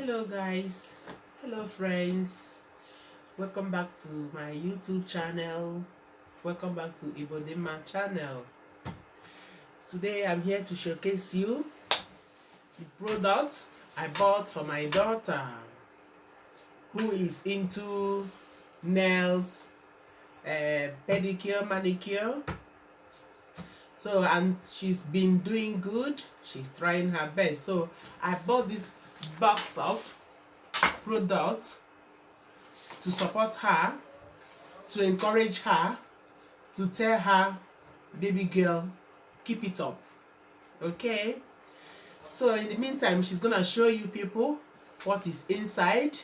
Hello guys, hello friends, welcome back to my YouTube channel. Welcome back to Ibodima channel. Today I'm here to showcase you the product I bought for my daughter who is into nails, pedicure, manicure. So, and she's been doing good. She's trying her best. So I bought this box of products to support her, to encourage her, to tell her, baby girl, keep it up. Okay? So in the meantime, she's gonna show you people what is inside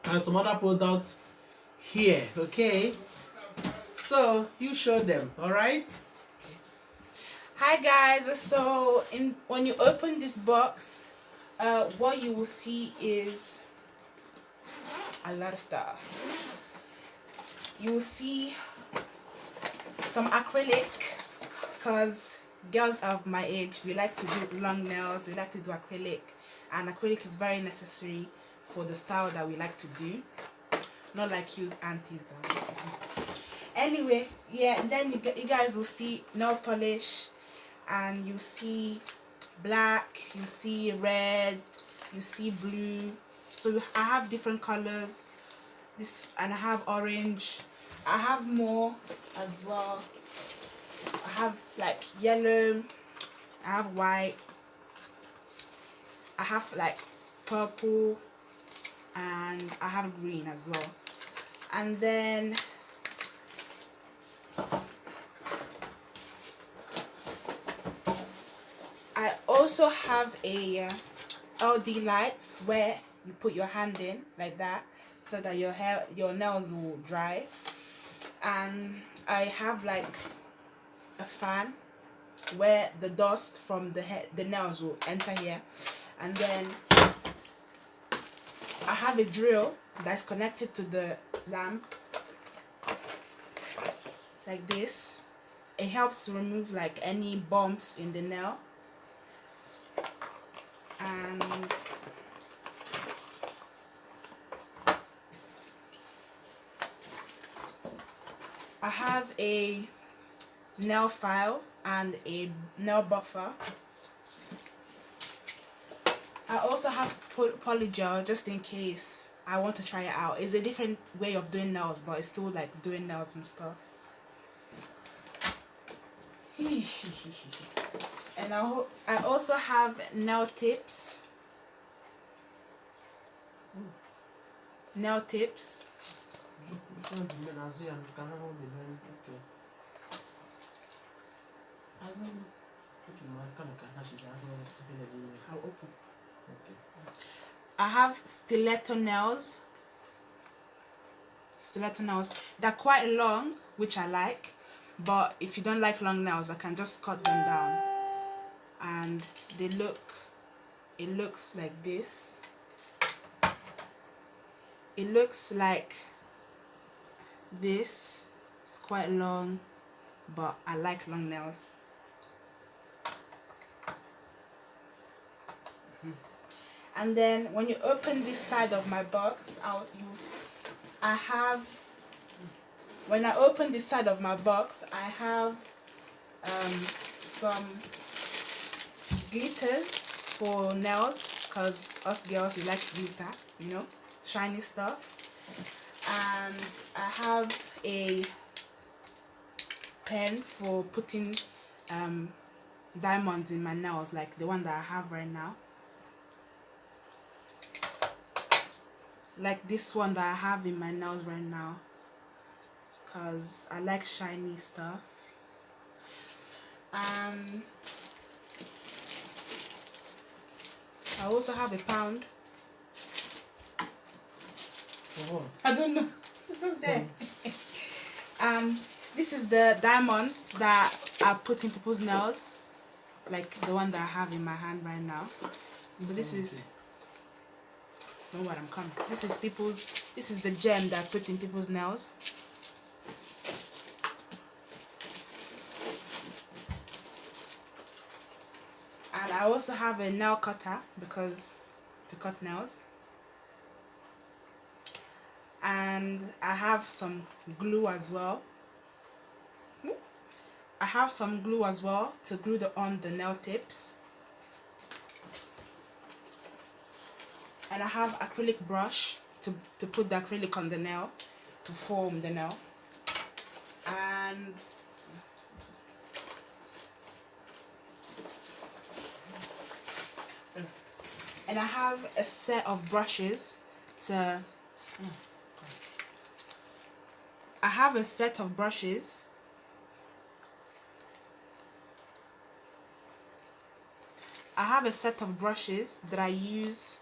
and some other products here. Okay? So you show them, alright? Hi guys, so when you open this box, what you will see is a lot of stuff. You will see some acrylic, because girls of my age, we like to do long nails, we like to do acrylic, and acrylic is very necessary for the style that we like to do, not like you aunties though. Anyway, yeah, and then you guys will see nail polish, and you see black, you see red, you see blue. So I have different colors, this, and I have orange. I have more as well. I have like yellow, I have white, I have like purple, and I have green as well. And then I also have a LD lights where you put your hand in like that so that your nails will dry. And I have like a fan where the dust from the nails will enter here. And then I have a drill that's connected to the lamp like this. It helps to remove like any bumps in the nail. And I have a nail file and a nail buffer. I also have polygel just in case I want to try it out. It's a different way of doing nails, but it's still like doing nails and stuff. And I also have nail tips. Nail tips. I'll open. Okay. I have stiletto nails. Stiletto nails. They're quite long, which I like. But if you don't like long nails, I can just cut them down. And it looks like this. It looks like this. It's quite long, but I like long nails. And then when you open this side of my box, when I open this side of my box, I have some glitters for nails, because us girls, we like glitter, you know, shiny stuff. And I have a pen for putting diamonds in my nails, like the one that I have right now. Like this one that I have in my nails right now, because I like shiny stuff. And I also have a pound. Oh. I don't know. This is there. This is the diamonds that I put in people's nails, like the one that I have in my hand right now. So this is, know what I'm coming. This is the gem that I put in people's nails. And I also have a nail cutter, because to cut nails. And I have some glue as well. I have some glue as well to glue on the nail tips. And I have acrylic brush to put the acrylic on the nail, to form the nail. And I have a set of brushes to I have a set of brushes that I use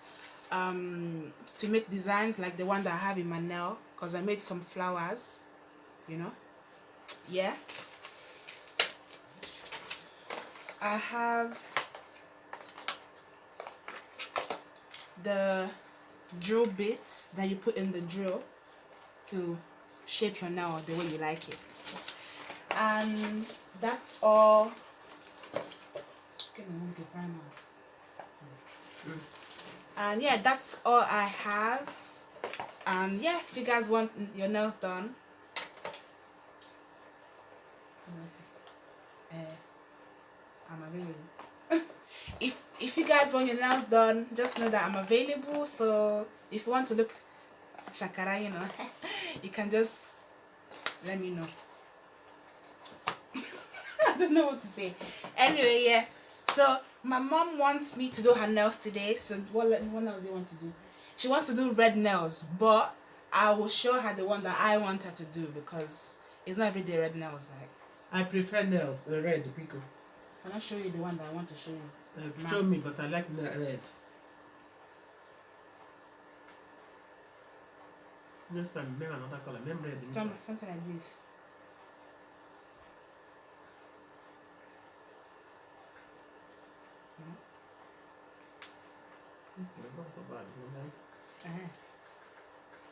to make designs like the one that I have in my nail, because I made some flowers, you know. Yeah. I have the drill bits that you put in the drill to shape your nail the way you like it. And that's all. And yeah, that's all I have. And yeah, if you guys want your nails done, I'm available. If you guys want your nails done, just know that I'm available. So if you want to look shakara, you know, you can just let me know. I don't know what to say. Anyway, yeah. So my mom wants me to do her nails today. So what nails do you want to do? She wants to do red nails, but I will show her the one that I want her to do, because it's not every day red nails. Like, I prefer nails, the red, pico. Can I show you the one that I want to show you? Show me, but I like the red. Just time, maybe another color, maybe red. Something like this.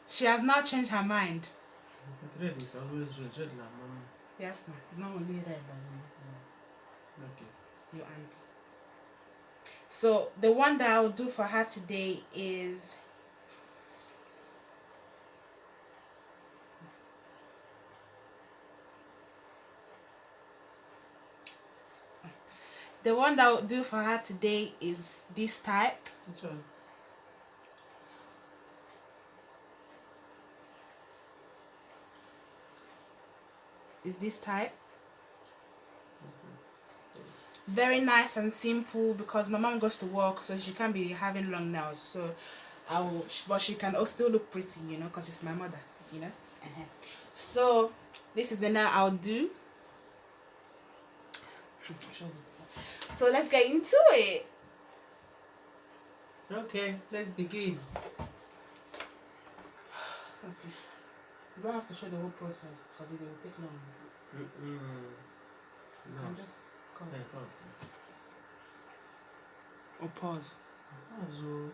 She has now changed her mind. But red is always red, mom. Yes, ma'am. It's not only red as in this one. Okay. Your auntie. So the one that I'll do for her today is this type. Which one? Is this type. Very nice and simple, because my mom goes to work, so she can't be having long nails. So but she can also still look pretty, you know, because it's my mother, you know. So this is the nail I'll do. So let's get into it. Okay, let's begin. Okay. You don't have to show the whole process, because it will take long. No. I'm just cut. Yeah, cut. Or pause. Also.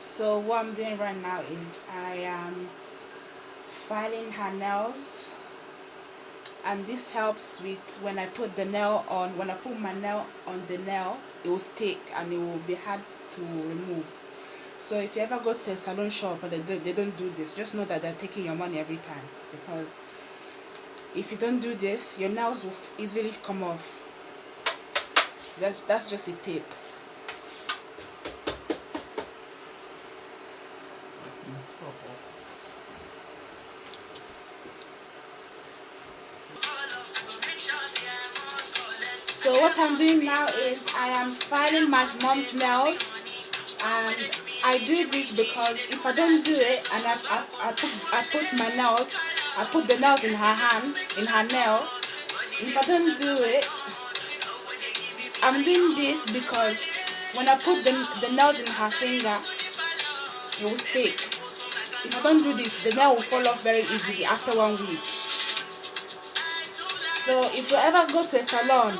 So what I'm doing right now is I am filing her nails, and this helps with when I put the nail on. When I put my nail on the nail, it will stick and it will be hard to remove. So if you ever go to a salon shop and they don't do this, just know that they're taking your money every time, because if you don't do this, your nails will easily come off. That's just a tip. So what I'm doing now is I am filing my mom's nails, and I do this because if I don't do it and I put my nails, I put the nails in her hand, in her nail. If I don't do it, I'm doing this because when I put the nails in her finger, it will stick. If I don't do this, the nail will fall off very easily after 1 week. So if you ever go to a saloon,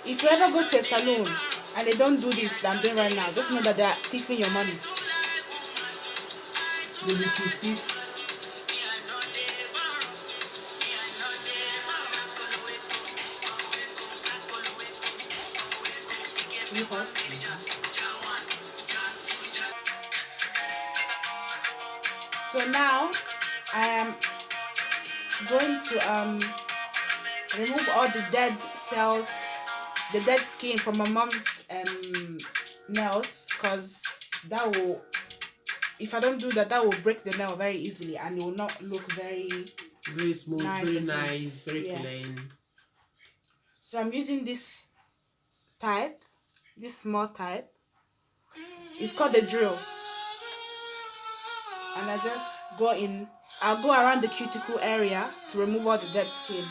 if you ever go to a saloon and they don't do this that I'm doing right now, just know that they are thieving your money. Maybe 50. So now I am going to remove all the dead cells, the dead skin from my mom's nails, because that will, if I don't do that, that will break the nail very easily and it will not look very smooth, nice, very clean. So I'm using this type, this small type. It's called the drill, and I just I'll go around the cuticle area to remove all the dead skin.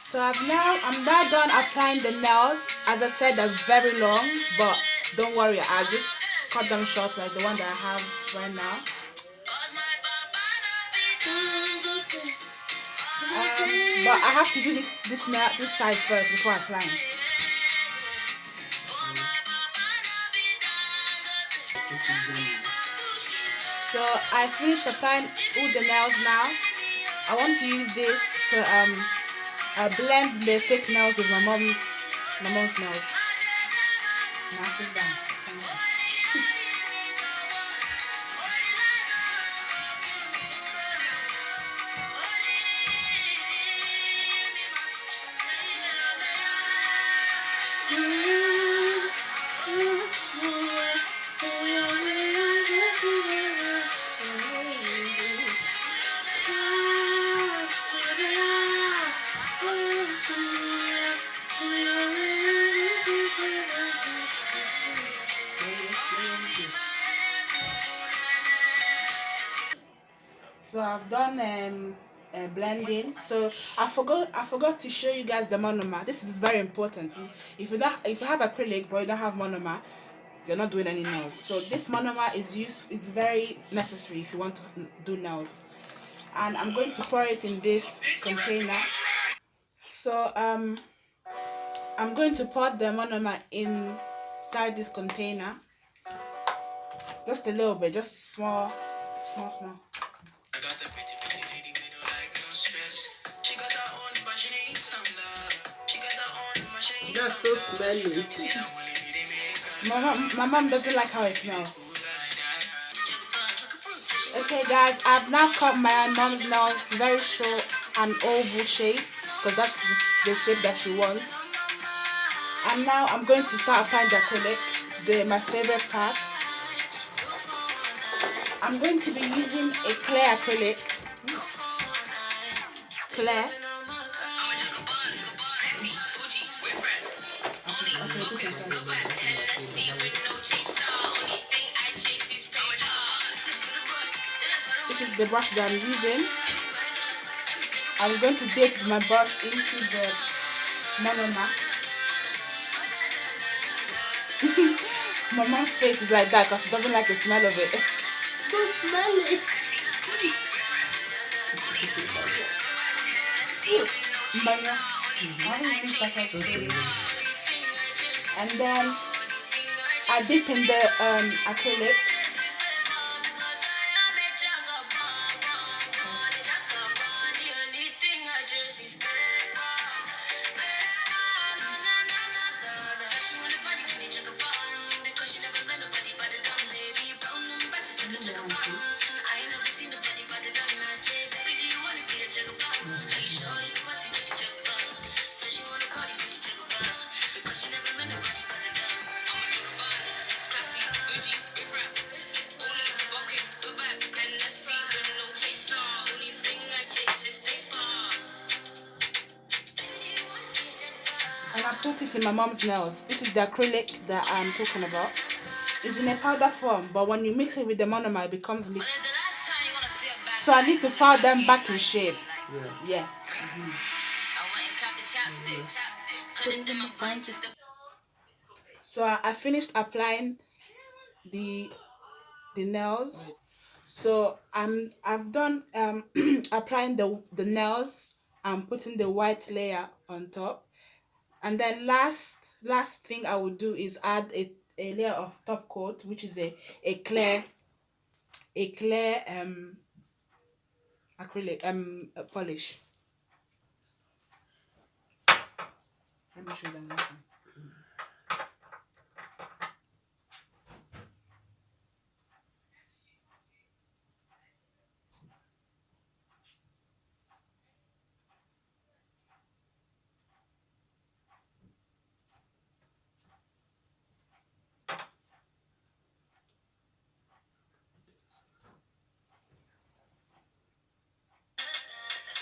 So I'm now done applying the nails. As I said, they're very long, but don't worry, I just cut them short like the one that I have right now. But I have to do this side first before applying. So I finished applying all the nails now. I want to use this to blend the fake nails with my mom's nails. Now sit down. So I've done blending. So I forgot to show you guys the monomer. This is very important. If you have acrylic but you don't have monomer, you're not doing any nails. So this monomer is very necessary if you want to do nails. and I'm going to pour it in this container. So I'm going to pour the monomer inside this container. Just a little bit, just small. That's so smelly. My mom doesn't like how it smells. Okay guys, I've now cut my mom's nails very short and oval shape because that's the shape that she wants. And now I'm going to start applying the acrylic, my favorite part. I'm going to be using a clear acrylic. Clear. This is the brush that I'm using. I'm going to dip my brush into the monomer. My mom's face is like that because she doesn't like the smell of it. So smelly. And then I dip in the acrylic. And I put it in my mom's nails. This is the acrylic that I'm talking about. It's in a powder form, but when you mix it with the monomer, it becomes liquid. So I need to file them back in shape. Yeah. So I finished applying the nails. So I've done applying the nails and putting the white layer on top. And then last thing I will do is add a layer of top coat, which is a clear acrylic polish. Let me show them this one.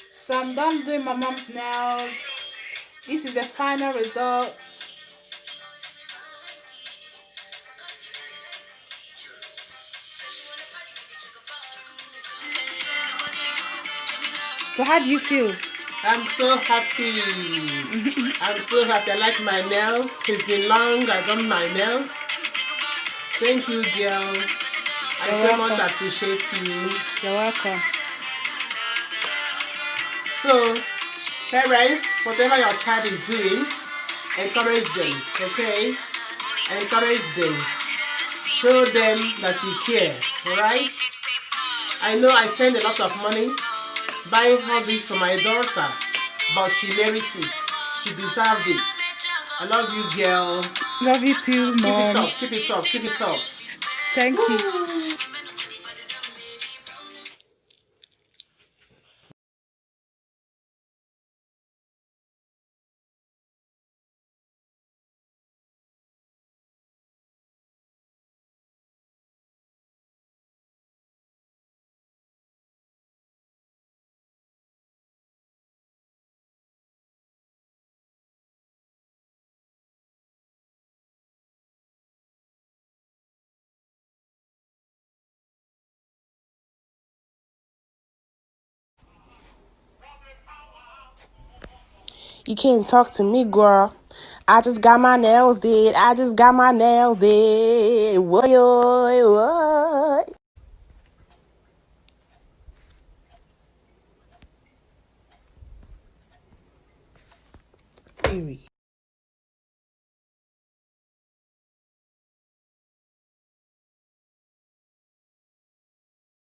So I'm done doing my mom's nails. This is the final result. So how do you feel? I'm so happy. I'm so happy. I like my nails. It's been long. I've done my nails. Thank you, girl. I so much appreciate you. You're welcome. So, parents, whatever your child is doing, encourage them, okay? Encourage them. Show them that you care, alright? I know I spend a lot of money buying hobbies for my daughter, but she merits it. She deserved it. I love you, girl. Love you too, Mom. Keep it up, keep it up, keep it up. Thank you. You can't talk to me, girl. I just got my nails did. What? Period.